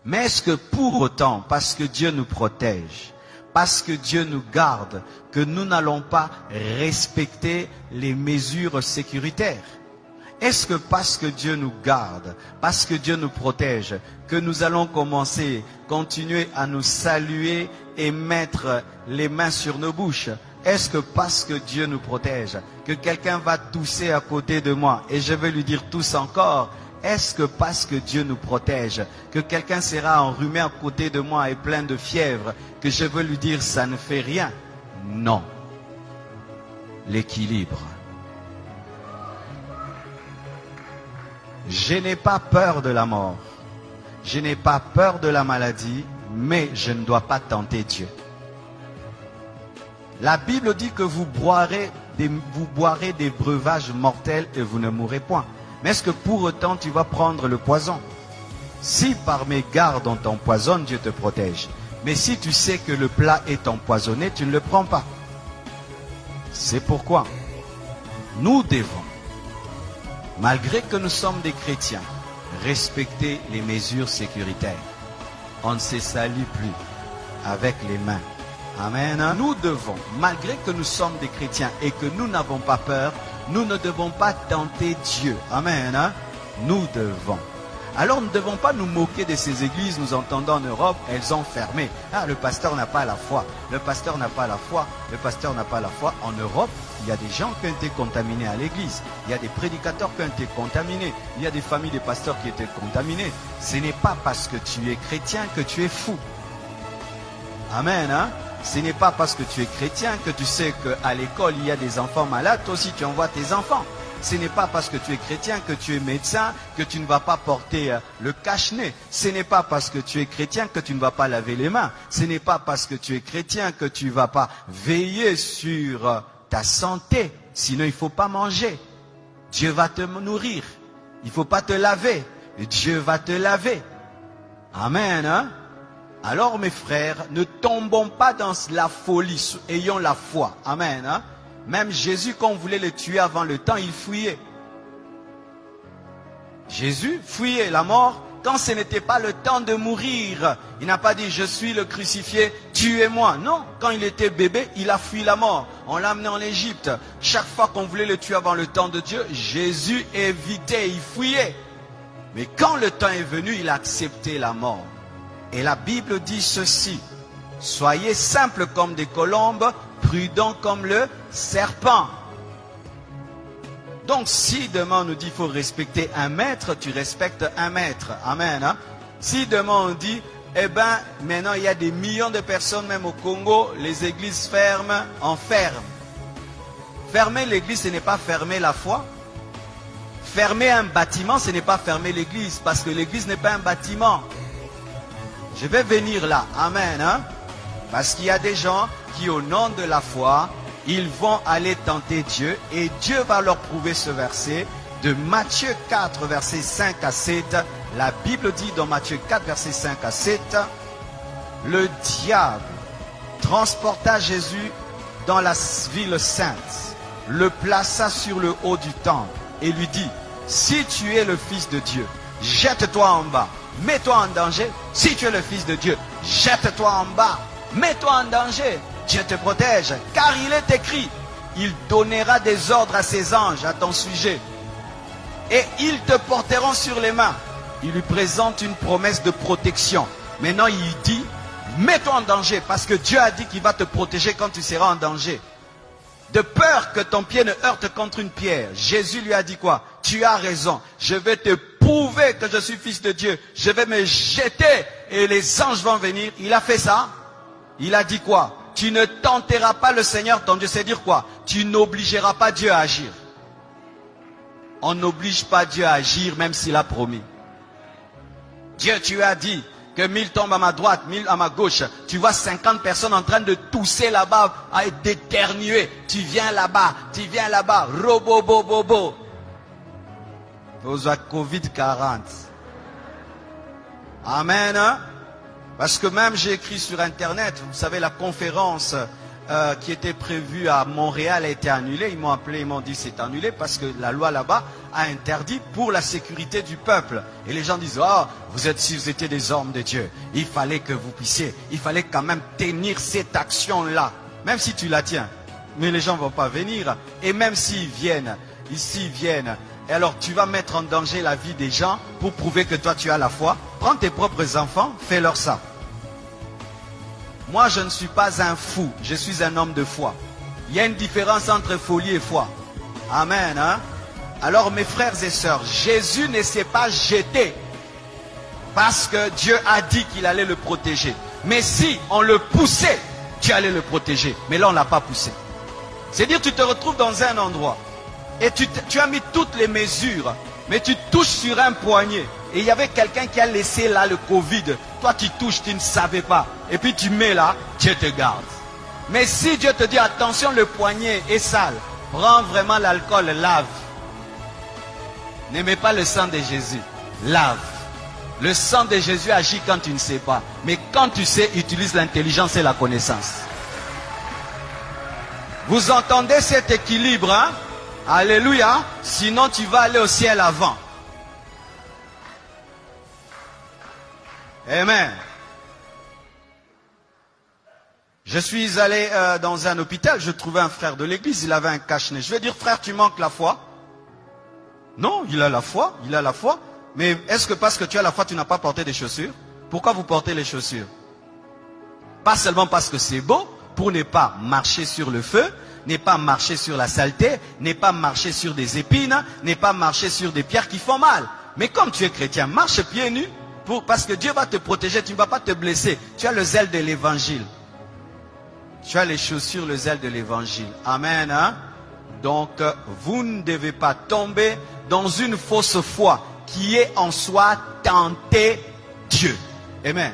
Mais est-ce que pour autant, parce que Dieu nous protège, parce que Dieu nous garde, que nous n'allons pas respecter les mesures sécuritaires? Est-ce que parce que Dieu nous garde, parce que Dieu nous protège, que nous allons continuer à nous saluer et mettre les mains sur nos bouches? Est-ce que parce que Dieu nous protège, que quelqu'un va tousser à côté de moi et je vais lui dire tousse encore? Est-ce que parce que Dieu nous protège, que quelqu'un sera enrhumé à côté de moi et plein de fièvre, que je veux lui dire ça ne fait rien? Non. L'équilibre. Je n'ai pas peur de la mort. Je n'ai pas peur de la maladie, mais je ne dois pas tenter Dieu. La Bible dit que vous boirez des breuvages mortels et vous ne mourrez point. Mais est-ce que pour autant tu vas prendre le poison? Si par mes gardes on t'empoisonne, Dieu te protège. Mais si tu sais que le plat est empoisonné, tu ne le prends pas. C'est pourquoi nous devons, malgré que nous sommes des chrétiens, respecter les mesures sécuritaires. On ne se salue plus avec les mains. Amen. Nous devons, malgré que nous sommes des chrétiens et que nous n'avons pas peur, nous ne devons pas tenter Dieu. Amen. Nous devons. Alors nous ne devons pas nous moquer de ces églises. Nous entendons en Europe, elles ont fermé. Ah, le pasteur n'a pas la foi. Le pasteur n'a pas la foi. Le pasteur n'a pas la foi. En Europe, il y a des gens qui ont été contaminés à l'église. Il y a des prédicateurs qui ont été contaminés. Il y a des familles de pasteurs qui ont été contaminées. Ce n'est pas parce que tu es chrétien que tu es fou. Amen. Ce n'est pas parce que tu es chrétien que tu sais qu'à l'école, il y a des enfants malades. Toi aussi, tu envoies tes enfants. Ce n'est pas parce que tu es chrétien que tu es médecin que tu ne vas pas porter le cache-nez. Ce n'est pas parce que tu es chrétien que tu ne vas pas laver les mains. Ce n'est pas parce que tu es chrétien que tu ne vas pas veiller sur ta santé. Sinon, il ne faut pas manger. Dieu va te nourrir. Il ne faut pas te laver. Dieu va te laver. Amen. Alors mes frères, ne tombons pas dans la folie. Ayons la foi. Amen. Même Jésus, quand on voulait le tuer avant le temps, il fuyait. Jésus fuyait la mort quand ce n'était pas le temps de mourir. Il n'a pas dit, je suis le crucifié, tuez-moi. Non, quand il était bébé, il a fui la mort. On l'a amené en Égypte. Chaque fois qu'on voulait le tuer avant le temps de Dieu, Jésus évitait, il fuyait. Mais quand le temps est venu, il a accepté la mort. Et la Bible dit ceci, soyez simples comme des colombes, prudents comme le serpent. Donc si demain on nous dit qu'il faut respecter un maître, tu respectes un maître. Amen. Si demain on dit, eh bien maintenant il y a des millions de personnes, même au Congo, les églises ferment, on ferme. Fermer l'église, ce n'est pas fermer la foi. Fermer un bâtiment, ce n'est pas fermer l'église, parce que l'église n'est pas un bâtiment. Je vais venir là. Amen. Parce qu'il y a des gens qui, au nom de la foi, ils vont aller tenter Dieu. Et Dieu va leur prouver ce verset de Matthieu 4, versets 5 à 7. La Bible dit dans Matthieu 4, versets 5 à 7, le diable transporta Jésus dans la ville sainte, le plaça sur le haut du temple et lui dit, si tu es le Fils de Dieu, jette-toi en bas. Mets-toi en danger. Si tu es le Fils de Dieu, jette-toi en bas. Mets-toi en danger. Dieu te protège. Car il est écrit, il donnera des ordres à ses anges à ton sujet. Et ils te porteront sur les mains. Il lui présente une promesse de protection. Maintenant, il dit, mets-toi en danger. Parce que Dieu a dit qu'il va te protéger quand tu seras en danger. De peur que ton pied ne heurte contre une pierre. Jésus lui a dit quoi? Tu as raison. Je vais te prouver que je suis Fils de Dieu. Je vais me jeter et les anges vont venir. Il a fait ça. Il a dit quoi? Tu ne tenteras pas le Seigneur ton Dieu. C'est dire quoi? Tu n'obligeras pas Dieu à agir. On n'oblige pas Dieu à agir même s'il a promis. Dieu, tu as dit que 1000 tombent à ma droite, 1000 à ma gauche. Tu vois 50 personnes en train de tousser là-bas, à d'éternuer. Tu viens là-bas, robo-bo-bo-bo. Vous avez Covid-40. Amen. Parce que même j'ai écrit sur Internet, vous savez, la conférence qui était prévue à Montréal a été annulée. Ils m'ont appelé, ils m'ont dit c'est annulé parce que la loi là-bas a interdit pour la sécurité du peuple. Et les gens disent, oh, si vous étiez des hommes de Dieu, il fallait que vous puissiez, il fallait quand même tenir cette action-là. Même si tu la tiens, mais les gens ne vont pas venir. Et même s'ils viennent, et alors tu vas mettre en danger la vie des gens pour prouver que toi tu as la foi. Prends tes propres enfants, fais-leur ça. Moi je ne suis pas un fou, je suis un homme de foi. Il y a une différence entre folie et foi. Amen. Hein? Alors mes frères et sœurs, Jésus ne s'est pas jeté parce que Dieu a dit qu'il allait le protéger. Mais si on le poussait, Dieu allait le protéger. Mais là on ne l'a pas poussé. C'est-à-dire tu te retrouves dans un endroit et tu as mis toutes les mesures, mais tu touches sur un poignet. Et il y avait quelqu'un qui a laissé là le Covid. Toi tu touches, tu ne savais pas. Et puis tu mets là, Dieu te garde. Mais si Dieu te dit attention, le poignet est sale, prends vraiment l'alcool, lave. N'aimez pas le sang de Jésus, lave. Le sang de Jésus agit quand tu ne sais pas. Mais quand tu sais, utilise l'intelligence et la connaissance. Vous entendez cet équilibre, hein? Alléluia. Sinon tu vas aller au ciel avant. Amen. Je suis allé dans un hôpital, je trouvais un frère de l'église, il avait un cache-nez. Je vais dire, frère, tu manques la foi? Non, il a la foi, Mais est-ce que parce que tu as la foi, tu n'as pas porté des chaussures? Pourquoi vous portez les chaussures? Pas seulement parce que c'est beau, pour ne pas marcher sur le feu, ne pas marcher sur la saleté, ne pas marcher sur des épines, ne pas marcher sur des pierres qui font mal. Mais comme tu es chrétien, marche pieds nus, parce que Dieu va te protéger, tu ne vas pas te blesser. Tu as le zèle de l'évangile. Tu as les chaussures, le zèle de l'évangile. Amen. Hein? Donc, vous ne devez pas tomber dans une fausse foi qui est en soi tenter Dieu. Amen.